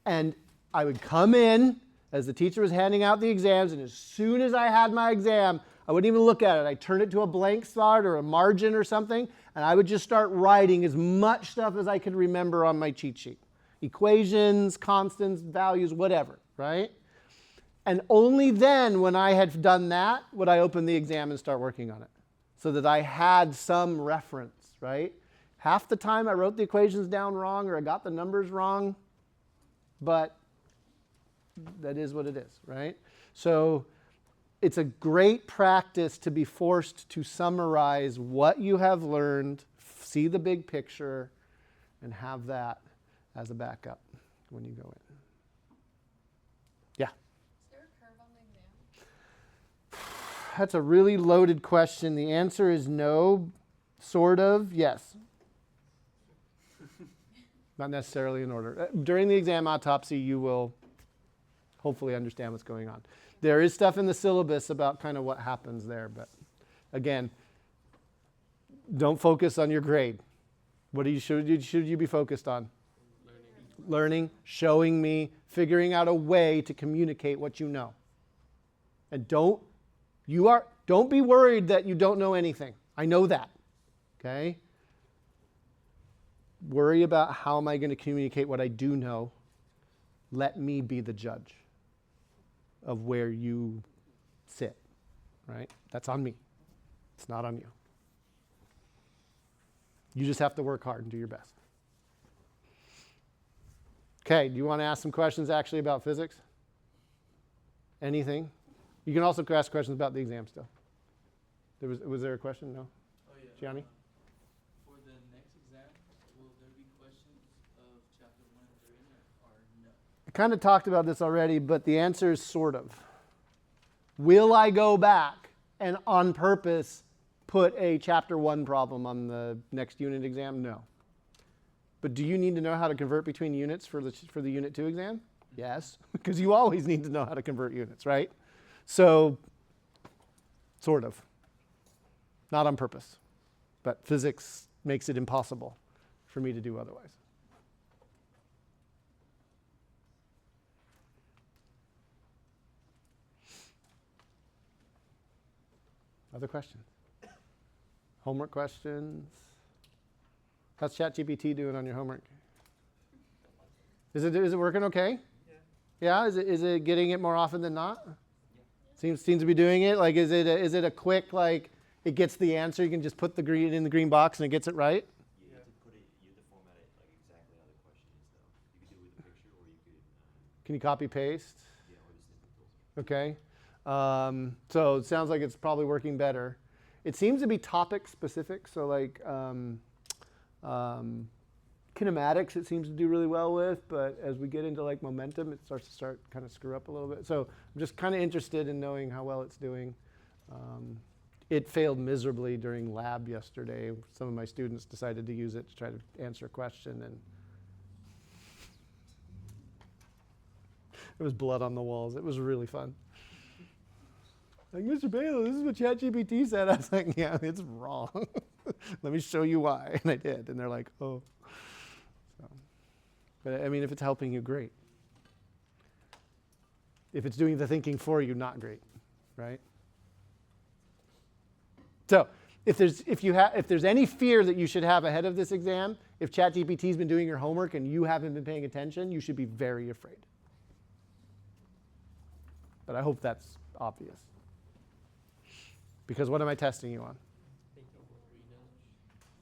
And I would come in as the teacher was handing out the exams, and as soon as I had my exam, I wouldn't even look at it. I'd turn it to a blank spot or a margin or something, and I would just start writing as much stuff as I could remember on my cheat sheet. Equations, constants, values, whatever, right? And only then, when I had done that, would I open the exam and start working on it, so that I had some reference, right? Half the time I wrote the equations down wrong or I got the numbers wrong, but that is what it is, right? So it's a great practice to be forced to summarize what you have learned, see the big picture, and have that as a backup when you go in. Yeah? Is there a curve on the exam? That's a really loaded question. The answer is no, sort of, yes. Not necessarily in order. During the exam autopsy, you will hopefully understand what's going on. There is stuff in the syllabus about kind of what happens there, but again, don't focus on your grade. What should you be focused on? Learning, showing me, figuring out a way to communicate what you know. And don't be worried that you don't know anything. I know that. Okay? Worry about how am I going to communicate what I do know. Let me be the judge of where you sit, right? That's on me. It's not on you. You just have to work hard and do your best. Okay, do you want to ask some questions actually about physics? Anything? You can also ask questions about the exam still. Was there a question? No? Oh, yeah. Gianni? For the next exam, will there be questions of chapter 1 and 3 or no? I kind of talked about this already, but the answer is sort of. Will I go back and on purpose put a chapter 1 problem on the next unit exam? No. But do you need to know how to convert between units for the unit 2 exam? Yes, because you always need to know how to convert units, right? So, sort of. Not on purpose. But physics makes it impossible for me to do otherwise. Other questions? Homework questions? How's ChatGPT doing on your homework? Is it working okay? Yeah. Yeah. Is it getting it more often than not? Yeah. Seems to be doing it. Like is it a quick like it gets the answer? You can just put the green in the green box and it gets it right. You have to you have to format it like exactly how the question is though. You could do it with a picture or you could. Can you copy paste? Yeah, or just different tools. Okay. So it sounds like it's probably working better. It seems to be topic specific. So like kinematics it seems to do really well with, but as we get into like momentum, it starts to kind of screw up a little bit. So I'm just kind of interested in knowing how well it's doing. It failed miserably during lab yesterday. Some of my students decided to use it to try to answer a question, and there was blood on the walls. It was really fun. Like, Mr. Balogh, this is what ChatGPT said. I was like, yeah, it's wrong. Let me show you why. And I did. And they're like, oh. So, but I mean, if it's helping you, great. If it's doing the thinking for you, not great, right? So if there's any fear that you should have ahead of this exam, if ChatGPT's been doing your homework and you haven't been paying attention, you should be very afraid. But I hope that's obvious. Because what am I testing you on?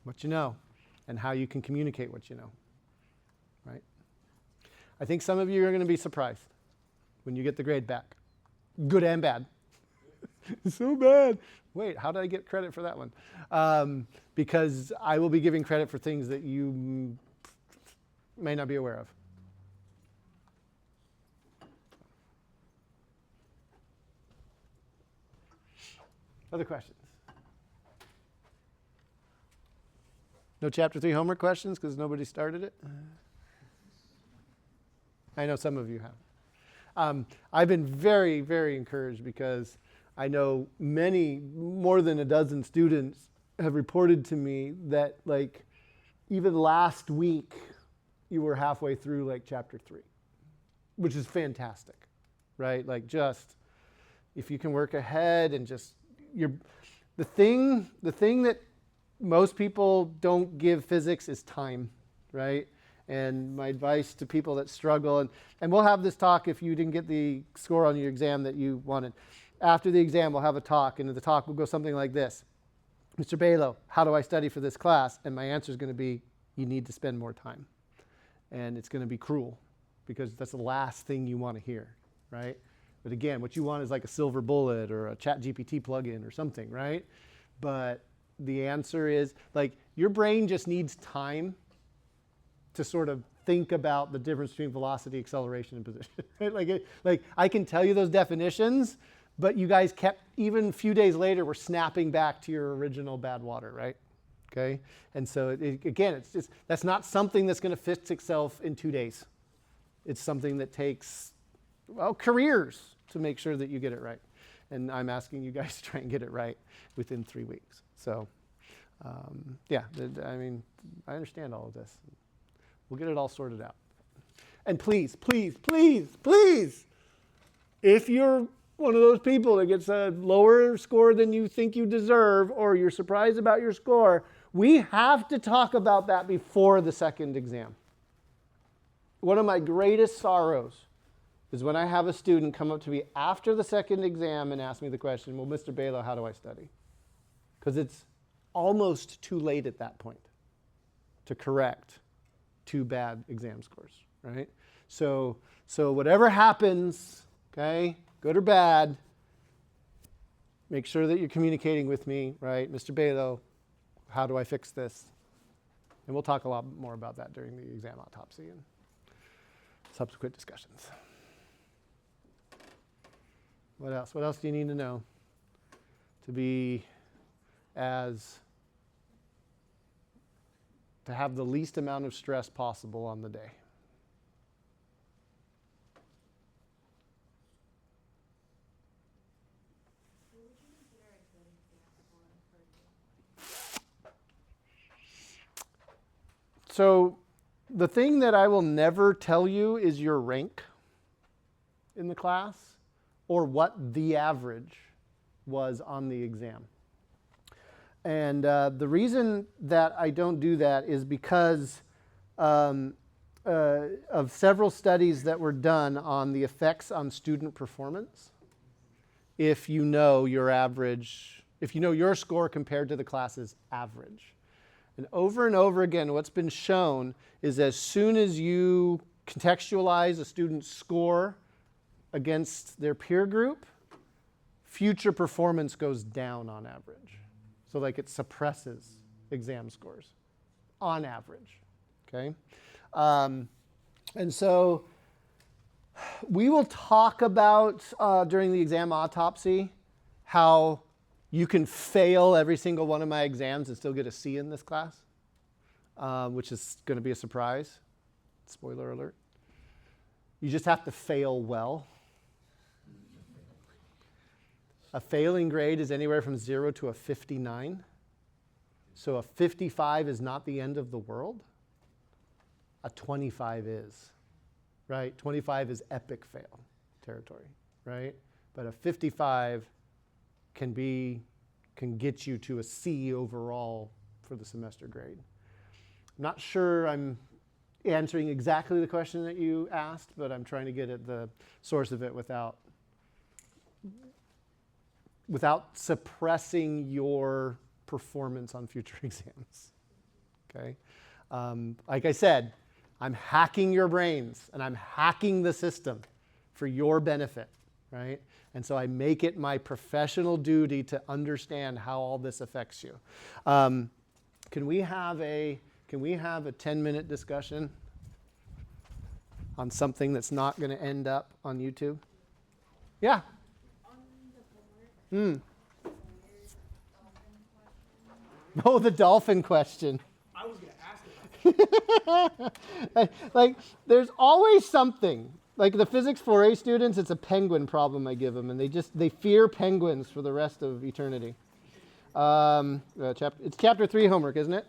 What you know and how you can communicate what you know. Right? I think some of you are going to be surprised when you get the grade back. Good and bad. So bad. Wait, how did I get credit for that one? Because I will be giving credit for things that you may not be aware of. Other questions? No Chapter 3 homework questions because nobody started it? I know some of you have. I've been very, very encouraged because I know many, more than a dozen students have reported to me that, like, even last week, you were halfway through, like, Chapter 3, which is fantastic, right? Like, just, if you can work ahead and just, the thing that most people don't give physics is time, right? And my advice to people that struggle, and we'll have this talk if you didn't get the score on your exam that you wanted. After the exam, we'll have a talk, and the talk will go something like this. Mr. Balogh, how do I study for this class? And my answer is going to be, you need to spend more time. And it's going to be cruel, because that's the last thing you want to hear, right? But again, what you want is like a silver bullet or a ChatGPT plugin or something, right? But the answer is, like, your brain just needs time to sort of think about the difference between velocity, acceleration, and position. Right? Like I can tell you those definitions, but you guys kept, even a few days later, we're snapping back to your original bad water, right? Okay? And so, again, it's just, that's not something that's going to fix itself in 2 days. It's something that takes, well, careers to make sure that you get it right. And I'm asking you guys to try and get it right within 3 weeks. So, yeah, I mean, I understand all of this. We'll get it all sorted out. And please, please, please, please, if you're one of those people that gets a lower score than you think you deserve, or you're surprised about your score, we have to talk about that before the second exam. One of my greatest sorrows is when I have a student come up to me after the second exam and ask me the question, well, Mr. Balogh, how do I study? Because it's almost too late at that point to correct 2 bad exam scores, right? So whatever happens, okay, good or bad, make sure that you're communicating with me, right? Mr. Balogh, how do I fix this? And we'll talk a lot more about that during the exam autopsy and subsequent discussions. What else? What else do you need to know to have the least amount of stress possible on the day? What would you consider a good exam score for you? So the thing that I will never tell you is your rank in the class or what the average was on the exam. And the reason that I don't do that is because of several studies that were done on the effects on student performance. If you know your average, if you know your score compared to the class's average. And over again, what's been shown is as soon as you contextualize a student's score against their peer group, future performance goes down on average. So like it suppresses exam scores on average, okay? And so we will talk about during the exam autopsy how you can fail every single one of my exams and still get a C in this class, which is going to be a surprise. Spoiler alert. You just have to fail well. A failing grade is anywhere from 0 to a 59. So a 55 is not the end of the world. A 25 is, right? 25 is epic fail territory, right? But a 55 can be can get you to a C overall for the semester grade. I'm not sure I'm answering exactly the question that you asked, but I'm trying to get at the source of it without suppressing your performance on future exams. Okay? Like I said, I'm hacking your brains and I'm hacking the system for your benefit, right? And so I make it my professional duty to understand how all this affects you. Can we have a 10-minute discussion on something that's not going to end up on YouTube? Yeah. On the board, dolphin question. Oh, the dolphin question. I was gonna ask it. Like, there's always something. Like the physics 4A students, it's a penguin problem I give them, and they fear penguins for the rest of eternity. It's chapter 3 homework, isn't it?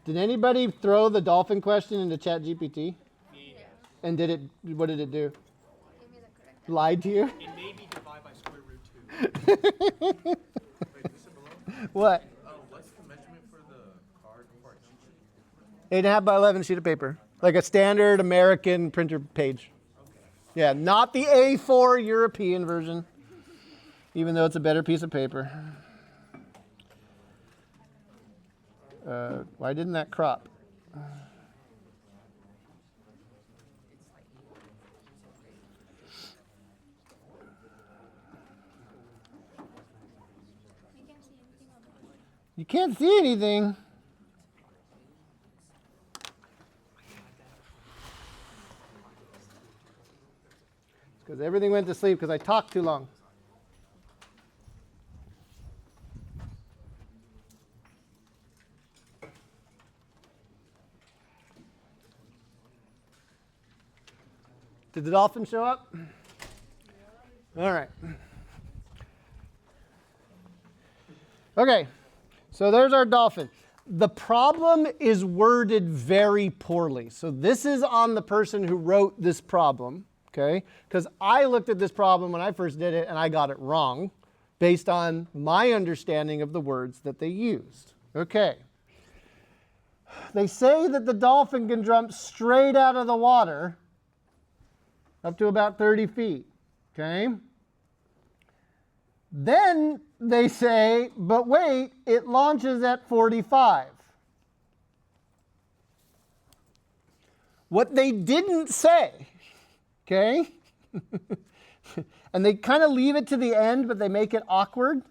Did anybody throw the dolphin question into ChatGPT? And what did it do? Give me the correct Lied to you? It made me divide by square root 2. Wait, is it below? What? What's the measurement for the card part number? 8.5 by 11 sheet of paper. Like a standard American printer page. Yeah, not the A4 European version, even though it's a better piece of paper. Why didn't that crop? You can't see anything on the board. You can't see anything. It's because everything went to sleep because I talked too long. Did the dolphin show up? All right. Okay, so there's our dolphin. The problem is worded very poorly. So this is on the person who wrote this problem, okay? Because I looked at this problem when I first did it and I got it wrong based on my understanding of the words that they used. Okay. They say that the dolphin can jump straight out of the water up to about 30 feet, okay? Then they say, but wait, it launches at 45. What they didn't say, okay? And they kind of leave it to the end, but they make it awkward.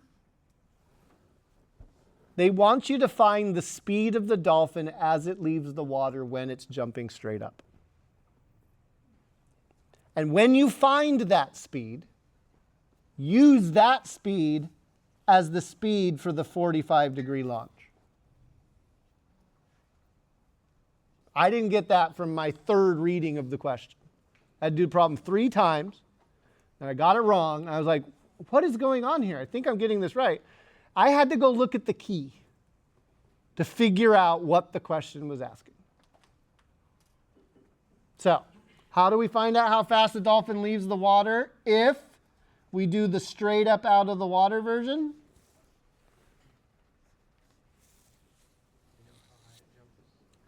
They want you to find the speed of the dolphin as it leaves the water when it's jumping straight up. And when you find that speed, use that speed as the speed for the 45-degree launch. I didn't get that from my third reading of the question. I had to do the problem 3 times, and I got it wrong. I was like, what is going on here? I think I'm getting this right. I had to go look at the key to figure out what the question was asking. So, how do we find out how fast the dolphin leaves the water if we do the straight up out of the water version?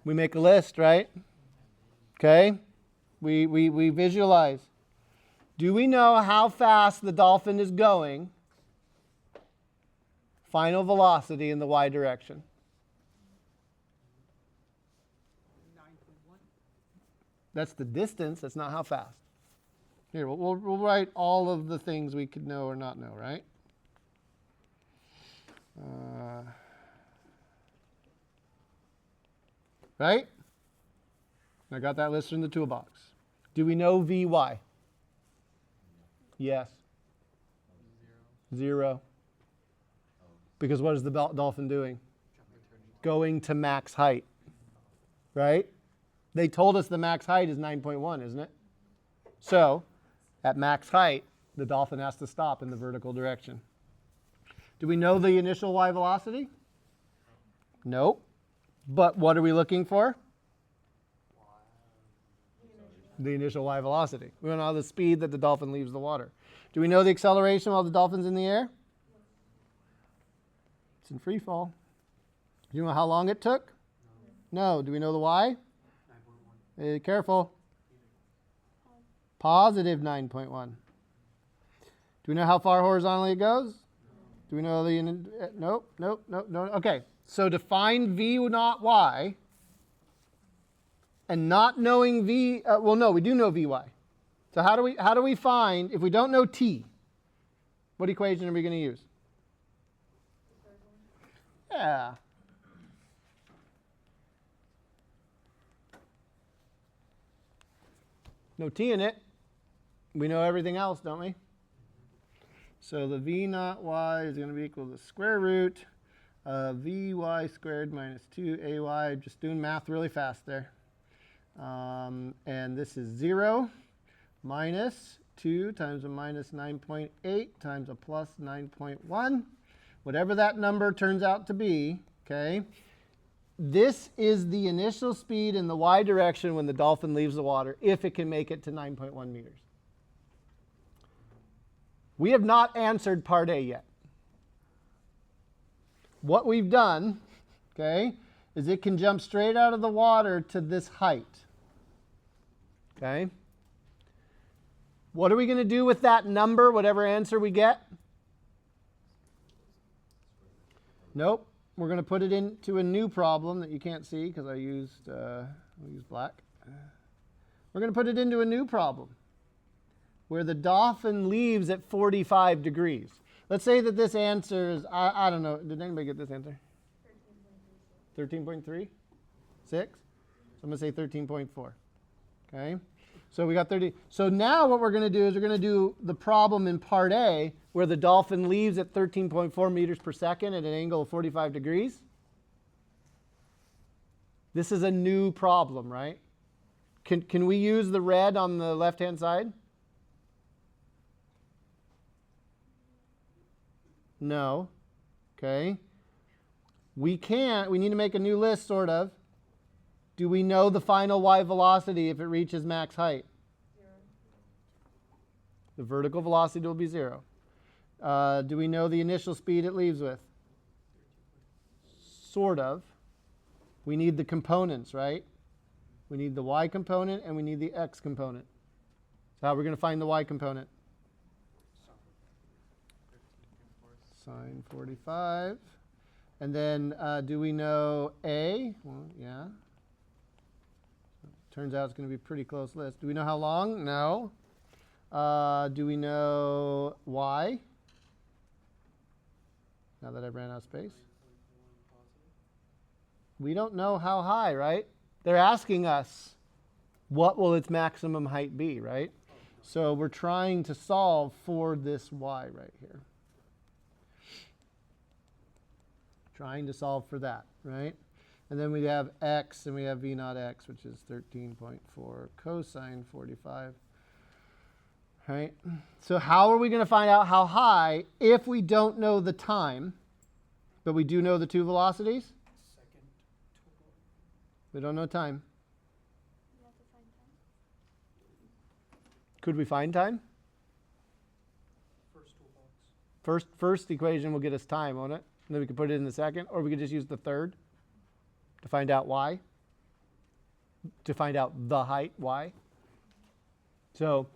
We make a list, right? Okay? We visualize. Do we know how fast the dolphin is going? Final velocity in the y direction. 9.1. That's the distance. That's not how fast. Here, we'll write all of the things we could know or not know, right? Right? I got that list in the toolbox. Do we know Vy? Yes. 0. Because what is the dolphin doing? Going to max height. Right? They told us the max height is 9.1, isn't it? So, at max height, the dolphin has to stop in the vertical direction. Do we know the initial y velocity? Nope. But what are we looking for? The initial y velocity. We want to know the speed that the dolphin leaves the water. Do we know the acceleration while the dolphin's in the air? It's in free fall. Do you know how long it took? No. Do we know the y? Careful. Positive 9.1. Do we know how far horizontally it goes? Do we know the... Nope. Okay. So to find v not y, and not knowing v... well, no, we do know vy. So how do we find... If we don't know t, what equation are we going to use? Yeah. No t in it. We know everything else, don't we? So the v naught y is going to be equal to the square root of vy squared minus 2ay. Just doing math really fast there. And this is 0 minus 2 times a minus 9.8 times a plus 9.1. Whatever that number turns out to be, okay? This is the initial speed in the y direction when the dolphin leaves the water, if it can make it to 9.1 meters. We have not answered part A yet. What we've done, okay, is it can jump straight out of the water to this height. Okay? What are we going to do with that number, whatever answer we get? Nope. We're going to put it into a new problem that you can't see because I used black. We're going to put it into a new problem where the dolphin leaves at 45 degrees. Let's say that this answer is, I don't know, did anybody get this answer? 13.3? 6? So I'm going to say 13.4. Okay? So we got 30. So now what we're going to do is we're going to do the problem in part A where the dolphin leaves at 13.4 meters per second at an angle of 45 degrees. This is a new problem, right? Can we use the red on the left-hand side? No. Okay. We can't. We need to make a new list, sort of. Do we know the final y velocity if it reaches max height? 0. The vertical velocity will be 0. Do we know the initial speed it leaves with? Sort of. We need the components, right? We need the y component and we need the x component. So how are we going to find the y component? Sine 45. And then do we know a? Well, yeah. Turns out it's going to be a pretty close list. Do we know how long? No. Do we know y? Now that I've ran out of space. We don't know how high, right? They're asking us, what will its maximum height be, right? So we're trying to solve for this y right here. Trying to solve for that, right? And then we have x, and we have v naught x, which is 13.4 cosine 45. Right? So how are we going to find out how high if we don't know the time, but we do know the two velocities? We don't know time. You have to find time. Could we find time? First equation will get us time, won't it? And then we could put it in the second, or we could just use the third to find out y, to find out the height, y. So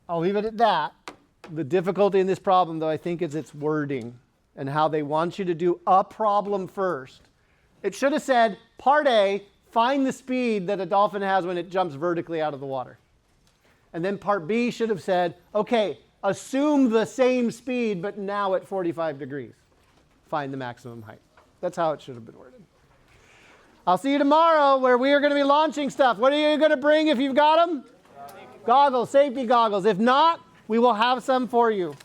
I'll leave it at that. The difficulty in this problem, though, I think is its wording and how they want you to do a problem first. It should have said, part A, find the speed that a dolphin has when it jumps vertically out of the water. And then part B should have said, okay, assume the same speed, but now at 45 degrees. Find the maximum height. That's how it should have been worded. I'll see you tomorrow where we are going to be launching stuff. What are you going to bring if you've got them? Goggles, safety goggles. If not, we will have some for you.